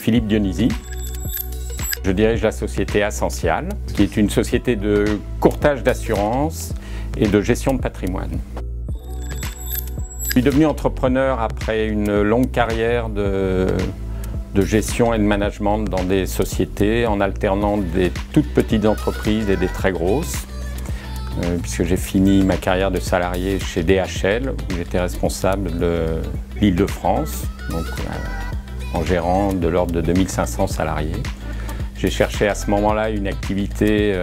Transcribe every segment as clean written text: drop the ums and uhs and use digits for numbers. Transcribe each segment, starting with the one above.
Philippe Dionisi. Je dirige la société Ascensial, qui est une société de courtage d'assurance et de gestion de patrimoine. Je suis devenu entrepreneur après une longue carrière de gestion et de management dans des sociétés, en alternant des toutes petites entreprises et des très grosses, puisque j'ai fini ma carrière de salarié chez DHL, où j'étais responsable de l'Île-de-France, donc en gérant de l'ordre de 2500 salariés. J'ai cherché à ce moment-là une activité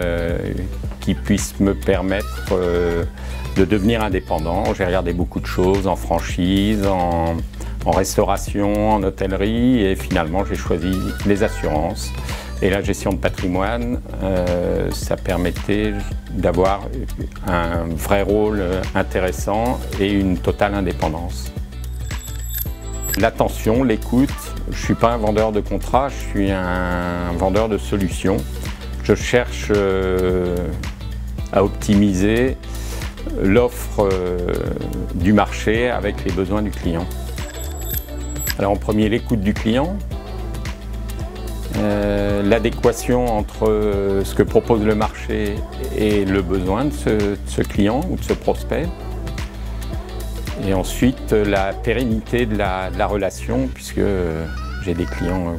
qui puisse me permettre de devenir indépendant. J'ai regardé beaucoup de choses en franchise, en restauration, en hôtellerie, et finalement j'ai choisi les assurances. Et la gestion de patrimoine, ça permettait d'avoir un vrai rôle intéressant et une totale indépendance. L'attention, l'écoute. Je ne suis pas un vendeur de contrats, je suis un vendeur de solutions. Je cherche à optimiser l'offre du marché avec les besoins du client. Alors en premier, l'écoute du client, l'adéquation entre ce que propose le marché et le besoin de ce client ou de ce prospect. Et ensuite, la pérennité de la relation, puisque j'ai des clients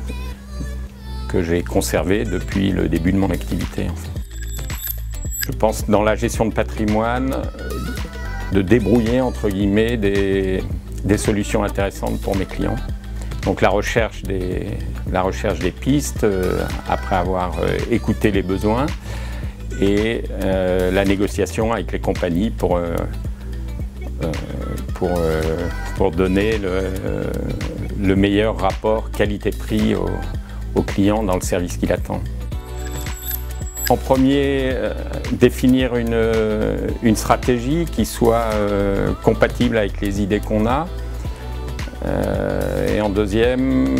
que j'ai conservés depuis le début de mon activité. En fait. Je pense dans la gestion de patrimoine, de débrouiller entre guillemets des solutions intéressantes pour mes clients. Donc la recherche des pistes, après avoir écouté les besoins, et la négociation avec les compagnies pour donner le meilleur rapport qualité-prix au client dans le service qu'il attend. En premier, définir une stratégie qui soit compatible avec les idées qu'on a. Et en deuxième,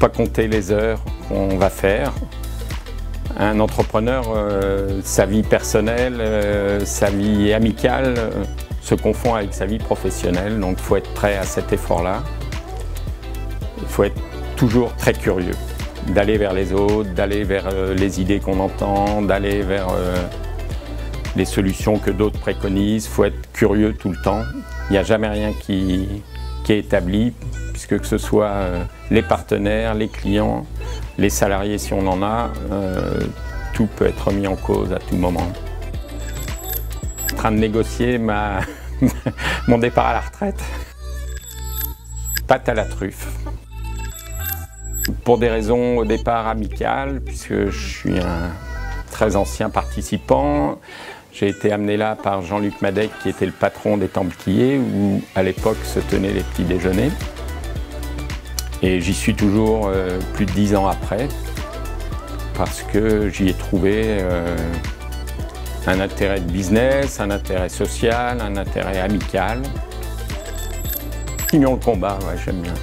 pas compter les heures qu'on va faire. Un entrepreneur, sa vie personnelle, sa vie amicale, se confond avec sa vie professionnelle, donc il faut être prêt à cet effort-là. Il faut être toujours très curieux, d'aller vers les autres, d'aller vers les idées qu'on entend, d'aller vers les solutions que d'autres préconisent. Il faut être curieux tout le temps. Il n'y a jamais rien qui est établi, puisque que ce soit les partenaires, les clients, les salariés si on en a, tout peut être mis en cause à tout moment. En train de négocier mon départ à la retraite. Pâte à la truffe. Pour des raisons au départ amicales, puisque je suis un très ancien participant. J'ai été amené là par Jean-Luc Madec, qui était le patron des Templiers, où à l'époque se tenaient les petits déjeuners. Et j'y suis toujours plus de 10 ans après, parce que j'y ai trouvé un intérêt de business, un intérêt social, un intérêt amical. Continuons le combat, ouais, j'aime bien.